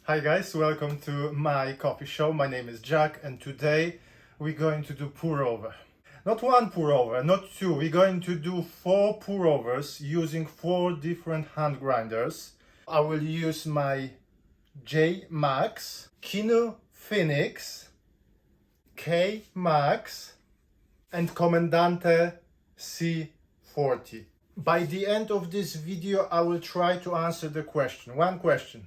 Hi guys, welcome to my coffee show. My name is Jack and today we're going to do pour over. Not one pour over, not two, we're going to do 4 pour overs using 4 different hand grinders. I will use my J Max, Kinu Phoenix, K Max and Comandante C40. By the end of this video I will try to answer the question, one question.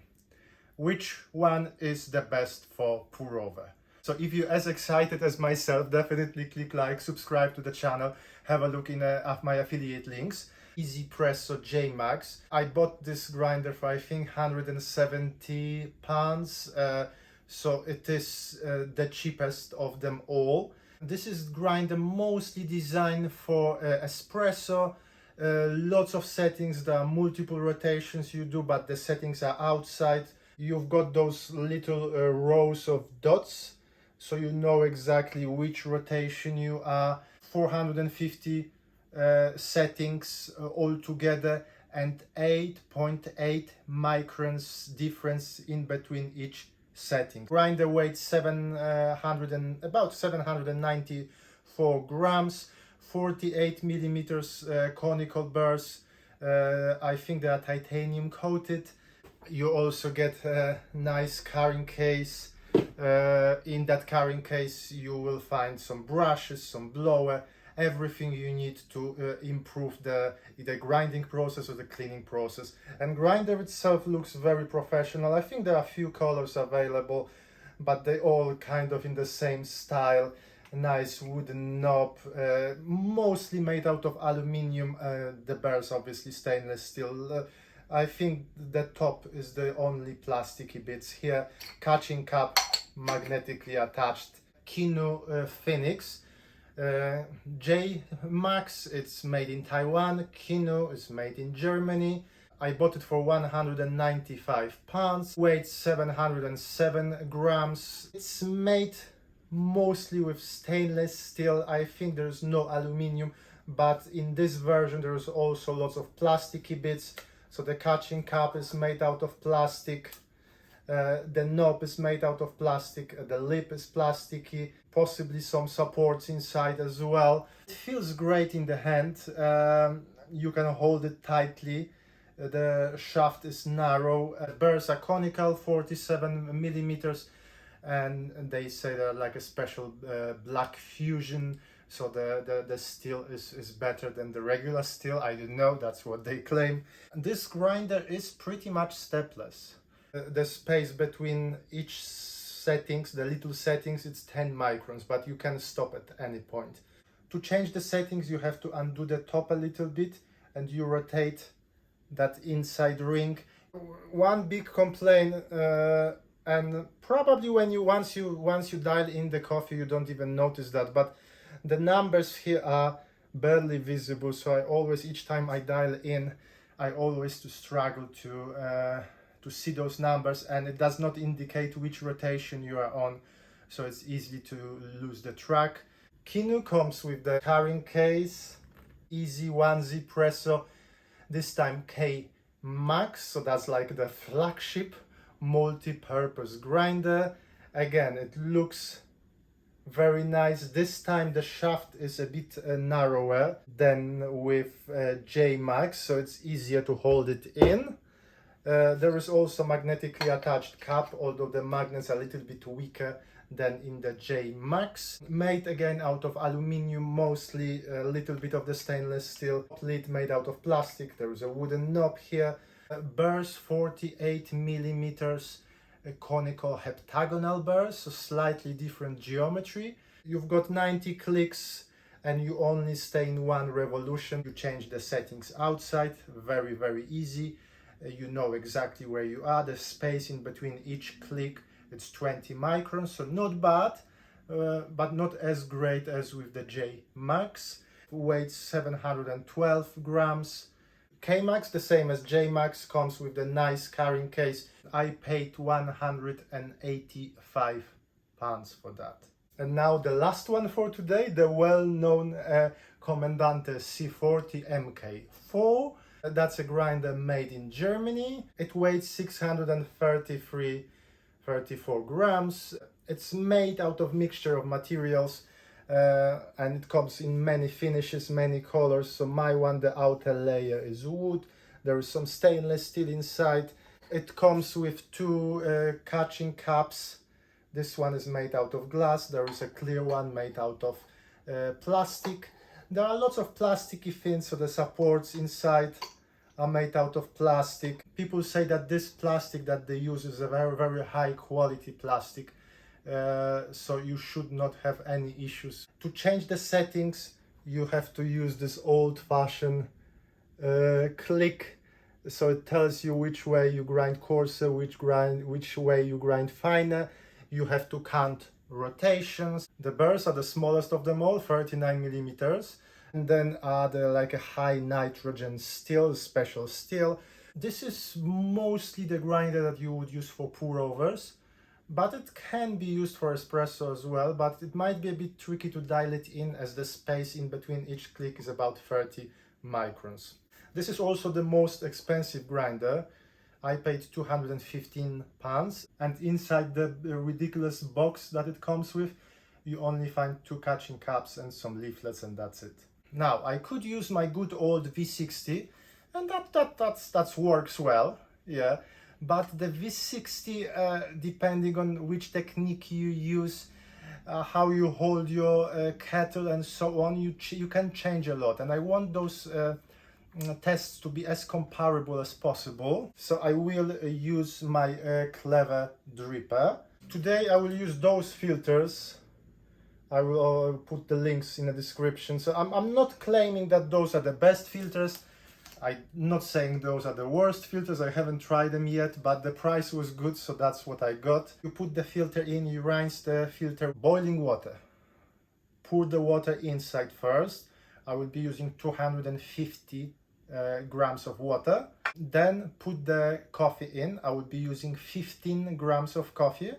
Which one is the best for pour over? So if you're as excited as myself, definitely click like, subscribe to the channel, have a look at my affiliate links. Easy Presso J Max. I bought this grinder for I think £170, so it is the cheapest of them all. This is grinder mostly designed for espresso. Lots of settings, there are multiple rotations you do, but the settings are outside. You've got those little rows of dots, so you know exactly which rotation you are. 450 settings altogether and 8.8 microns difference in between each setting. Grinder weight about 794 grams, 48 millimeters conical burrs. I think they are titanium coated. You also get a nice carrying case. In that carrying case you will find some brushes, some blower, everything you need to improve the grinding process or the cleaning process. And grinder itself looks very professional. I think there are a few colors available, but they all kind of in the same style. Nice wooden knob, mostly made out of aluminium. The burrs obviously stainless steel. I think the top is the only plasticky bits here. Catching cap magnetically attached. Kinu Phoenix. J Max, it's made in Taiwan. Kinu is made in Germany. I bought it for £195. Weight 707 grams. It's made mostly with stainless steel. I think there's no aluminium, but in this version there's also lots of plasticky bits. So the catching cap is made out of plastic, the knob is made out of plastic, the lip is plasticky, possibly some supports inside as well. It feels great in the hand, you can hold it tightly, the shaft is narrow, burrs are conical, 47 millimeters, and they say they're like a special black fusion. So the steel is better than the regular steel. I don't know, that's what they claim. This grinder is pretty much stepless. The space between each settings, the little settings, it's 10 microns, but you can stop at any point. To change the settings, you have to undo the top a little bit and you rotate that inside ring. One big complaint, and probably once you dial in the coffee, you don't even notice that, but the numbers here are barely visible, so I always, each time I dial in, I always struggle to see those numbers, and it does not indicate which rotation you are on, so it's easy to lose the track. Kinu comes with the carrying case, easy 1Z Presso, this time K Max, so that's like the flagship multi-purpose grinder. Again, it looks very nice. This time the shaft is a bit narrower than with J Max, so it's easier to hold it in. There is also magnetically attached cap, although the magnets are a little bit weaker than in the J Max. Made again out of aluminium, mostly a little bit of the stainless steel. Lid made out of plastic. There is a wooden knob here. Burrs 48 millimeters. A conical heptagonal burrs, so slightly different geometry. You've got 90 clicks and you only stay in one revolution. You change the settings outside, very, very easy. You know exactly where you are. The space in between each click, it's 20 microns, so not bad, but not as great as with the J Max. Weight 712 grams. K-Max, the same as J-Max, comes with the nice carrying case. I paid £185 for that. And now the last one for today, the well-known Comandante C40 MK4. That's a grinder made in Germany. It weighs 633 34 grams. It's made out of mixture of materials, and it comes in many finishes, many colors. So my one, the outer layer is wood. There is some stainless steel inside. It comes with two catching caps. This one is made out of glass. There is a clear one made out of plastic. There are lots of plasticky things, so the supports inside are made out of plastic. People say that this plastic that they use is a very, very high quality plastic, so you should not have any issues. To change the settings, you have to use this old-fashioned click, so it tells you which way you grind coarser, which way you grind finer. You have to count rotations. The burrs are the smallest of them all, 39 millimeters. And then are the like a high nitrogen steel, special steel. This is mostly the grinder that you would use for pour overs, but it can be used for espresso as well, but it might be a bit tricky to dial it in as the space in between each click is about 30 microns. This is also the most expensive grinder. I paid £215, and inside the ridiculous box that it comes with, you only find two catching caps and some leaflets, and that's it. Now, I could use my good old V60, and that works well, yeah. But the V60, depending on which technique you use, how you hold your kettle and so on, you can change a lot. And I want those tests to be as comparable as possible. So I will use my clever dripper. Today I will use those filters. I will put the links in the description. So I'm not claiming that those are the best filters. I'm not saying those are the worst filters. I haven't tried them yet, but the price was good, so that's what I got. You put the filter in, you rinse the filter, boiling water. Pour the water inside first. I will be using 250 grams of water. Then put the coffee in. I will be using 15 grams of coffee.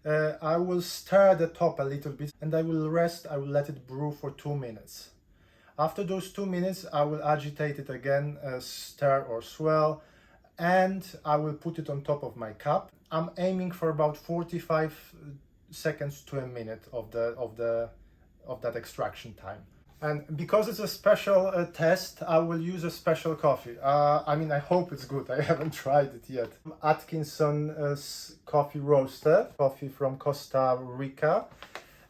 I will stir the top a little bit and I will let it brew for 2 minutes. After those 2 minutes, I will agitate it again, stir or swirl, and I will put it on top of my cup. I'm aiming for about 45 seconds to a minute of that extraction time. And because it's a special test, I will use a special coffee. I hope it's good. I haven't tried it yet. Atkinson's coffee roaster, coffee from Costa Rica.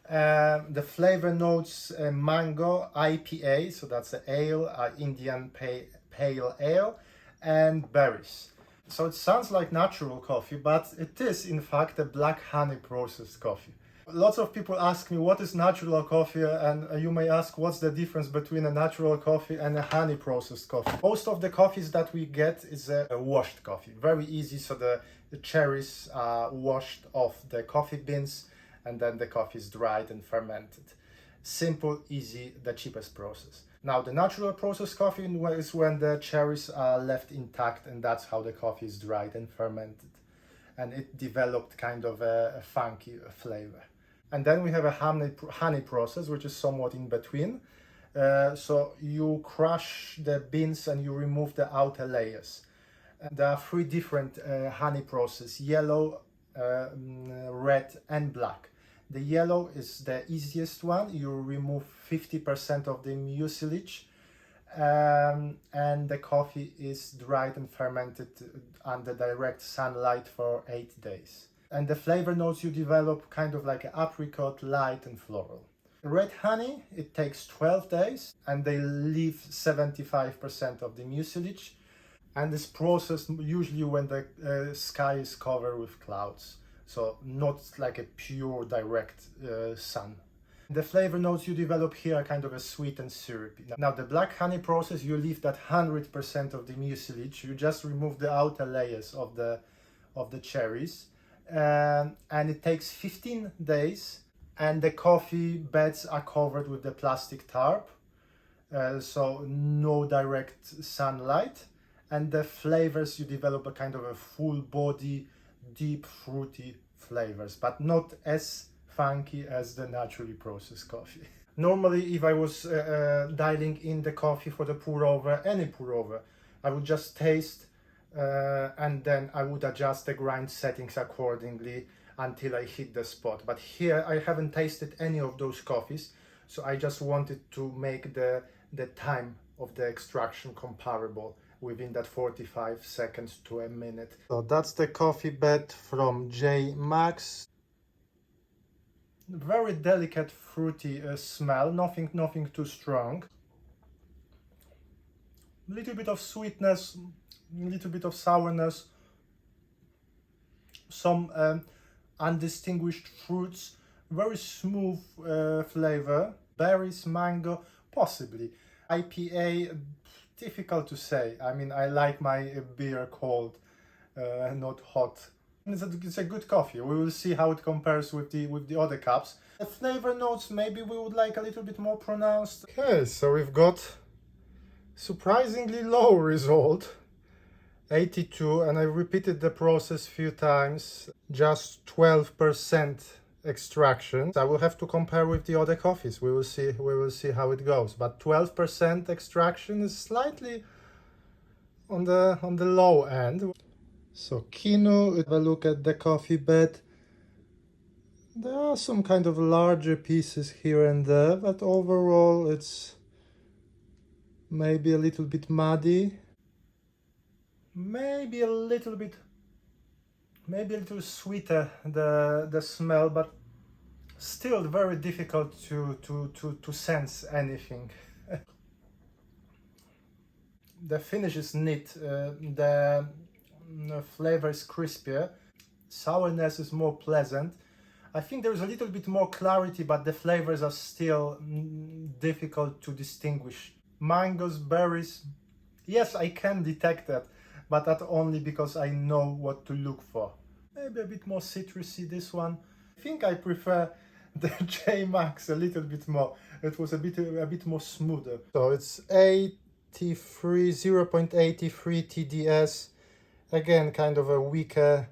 The flavor notes mango IPA, so that's the ale, Indian pale ale, and berries. So it sounds like natural coffee, but it is in fact a black honey processed coffee. Lots of people ask me what is natural coffee, and you may ask what's the difference between a natural coffee and a honey processed coffee. Most of the coffees that we get is a washed coffee. Very easy, so the cherries are washed off the coffee beans and then the coffee is dried and fermented. Simple, easy, the cheapest process. Now the natural processed coffee is when the cherries are left intact, and that's how the coffee is dried and fermented. And it developed kind of a funky flavor. And then we have a honey process, which is somewhat in between. So you crush the beans and you remove the outer layers. And there are 3 different honey processes: yellow, red and black. The yellow is the easiest one. You remove 50% of the mucilage, and the coffee is dried and fermented under direct sunlight for 8 days. And the flavor notes you develop kind of like an apricot, light and floral. Red honey, it takes 12 days and they leave 75% of the mucilage, and is processed usually when the sky is covered with clouds, so not like a pure direct sun. The flavor notes you develop here are kind of a sweet and syrupy. Now the black honey process, you leave that 100% of the mucilage. You just remove the outer layers of the cherries, and it takes 15 days. And the coffee beds are covered with the plastic tarp, so no direct sunlight. And the flavors, you develop a kind of a full body, deep fruity flavors, but not as funky as the naturally processed coffee. Normally, if I was dialing in the coffee for the pour over, any pour over, I would just taste and then I would adjust the grind settings accordingly until I hit the spot. But here I haven't tasted any of those coffees, so I just wanted to make the time of the extraction comparable within that 45 seconds to a minute. So that's the coffee bed from J Max. Very delicate fruity smell, nothing too strong. A little bit of sweetness, a little bit of sourness, some undistinguished fruits, very smooth flavor, berries, mango, possibly. IPA, difficult to say. I mean, I like my beer cold, not hot. It's a good coffee. We will see how it compares with the other cups. The flavor notes, maybe we would like a little bit more pronounced. Okay, so we've got surprisingly low result, 82, and I repeated the process few times, just 12% extraction. I will have to compare with the other coffees. We will see how it goes, but 12% extraction is slightly on the low end. So Kinu, have a look at the coffee bed. There are some kind of larger pieces here and there, but overall it's maybe a little bit muddy. Maybe a little sweeter the smell, but still very difficult to sense anything. The finish is neat, the flavor is crispier, sourness is more pleasant. I think there is a little bit more clarity, but the flavors are still difficult to distinguish. Mangoes, berries, yes, I can detect that, but that only because I know what to look for. Maybe a bit more citrusy, this one. I think I prefer the J Max a little bit more. It was a bit more smoother. So it's 0.83 TDS. Again, kind of a weaker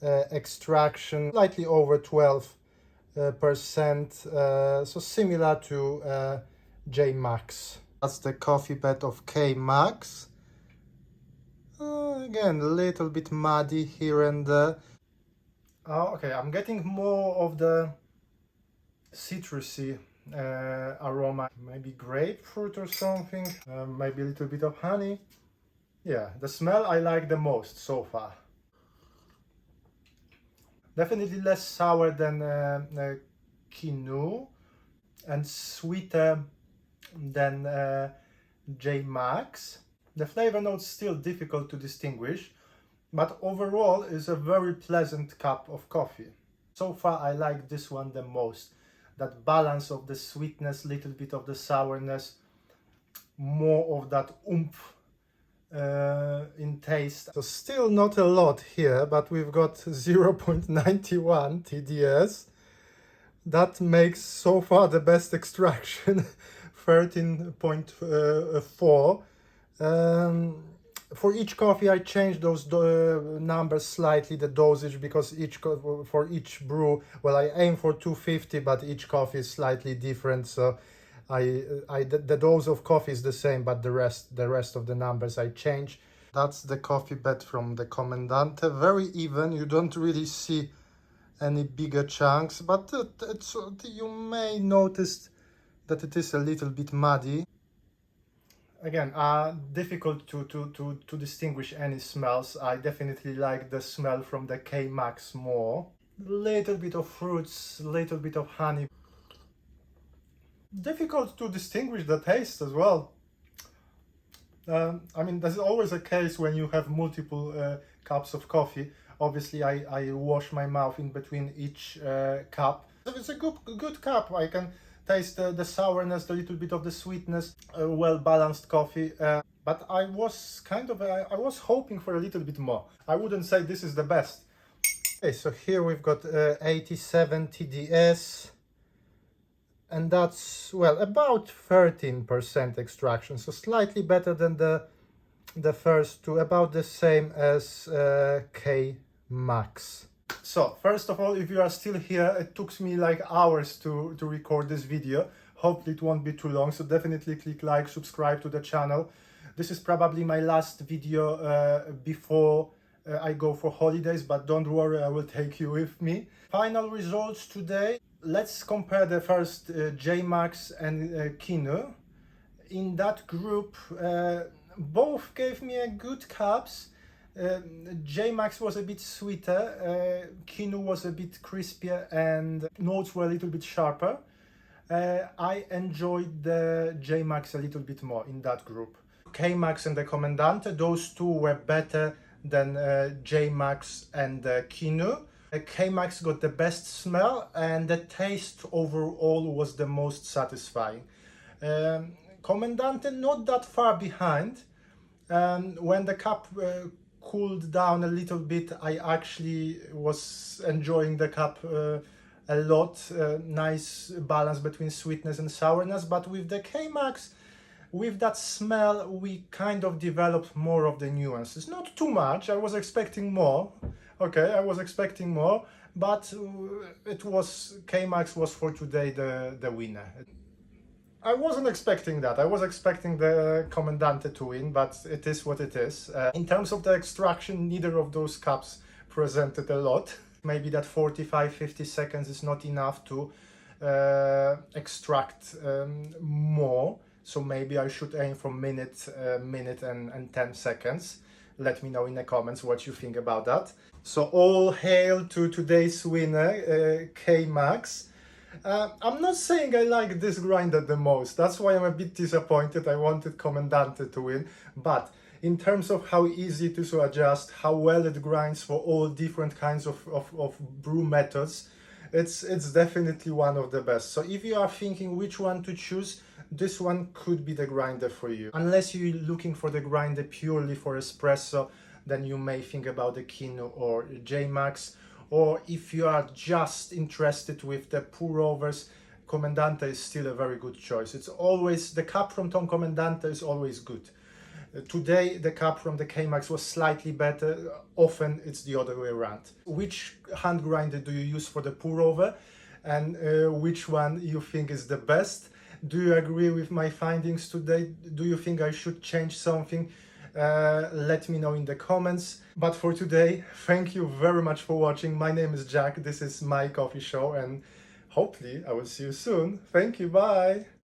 extraction, slightly over 12%, so similar to J Max. That's the coffee bed of K Max. Again, a little bit muddy here and there. Okay, I'm getting more of the citrusy aroma, maybe grapefruit or something, maybe a little bit of honey. Yeah, the smell I like the most so far. Definitely less sour than Kinu, and sweeter than J Max. The flavor notes still difficult to distinguish, but overall is a very pleasant cup of coffee. So far I like this one the most. That balance of the sweetness, little bit of the sourness, more of that oomph in taste. So still not a lot here, but we've got 0.91 TDS. That makes so far the best extraction, 13.4. For each coffee I changed those numbers slightly, the dosage, because for each brew, well, I aim for 250, but each coffee is slightly different, so the dose of coffee is the same, but the rest of the numbers I change. That's the coffee bed from the Comandante, very even. You don't really see any bigger chunks, but you may notice that it is a little bit muddy. Again, difficult to distinguish any smells. I definitely like the smell from the K Max more. Little bit of fruits, little bit of honey. Difficult to distinguish the taste as well. I mean, there's always a case when you have multiple cups of coffee. Obviously, I wash my mouth in between each cup. It's a good cup. I can taste the sourness, a little bit of the sweetness, a well-balanced coffee. But I was I was hoping for a little bit more. I wouldn't say this is the best. Okay, so here we've got 87 TDS. And that's, well, about 13% extraction, so slightly better than the first two, about the same as K Max. So, first of all, if you are still here, it took me like hours to record this video. Hopefully it won't be too long, so definitely click like, subscribe to the channel. This is probably my last video before I go for holidays, but don't worry, I will take you with me. Final results today. Let's compare the first J-Max and Kinu. In that group, both gave me a good cups. J-Max was a bit sweeter, Kinu was a bit crispier, and notes were a little bit sharper. I enjoyed the J-Max a little bit more in that group. K-Max and the Comandante, those two were better than J-Max and Kinu. K-Max got the best smell, and the taste overall was the most satisfying. Comandante not that far behind. When the cup cooled down a little bit, I actually was enjoying the cup a lot. Nice balance between sweetness and sourness. But with the K-Max, with that smell, we kind of developed more of the nuances. Not too much. I was expecting more. Okay, I was expecting more, but it was K-Max was for today the winner. I wasn't expecting that. I was expecting the Comandante to win, but it is what it is. In terms of the extraction, neither of those cups presented a lot. Maybe that 45-50 seconds is not enough to extract more. So maybe I should aim for minute and 10 seconds. Let me know in the comments what you think about that. So all hail to today's winner, K-Max. I'm not saying I like this grinder the most. That's why I'm a bit disappointed. I wanted Comandante to win. But in terms of how easy it is to adjust, how well it grinds for all different kinds of brew methods, it's definitely one of the best. So if you are thinking which one to choose, this one could be the grinder for you. Unless you're looking for the grinder purely for espresso, then you may think about the Kinu or J-Max. Or if you are just interested with the pour-overs, Comandante is still a very good choice. It's always, the cup from Tom Comandante is always good. Today, the cup from the K-Max was slightly better. Often, it's the other way around. Which hand grinder do you use for the pour-over? And which one you think is the best? Do you agree with my findings today? Do you think I should change something? Let me know in the comments. But for today, thank you very much for watching. My name is Jack. This is my coffee show, and hopefully I will see you soon. Thank you. Bye.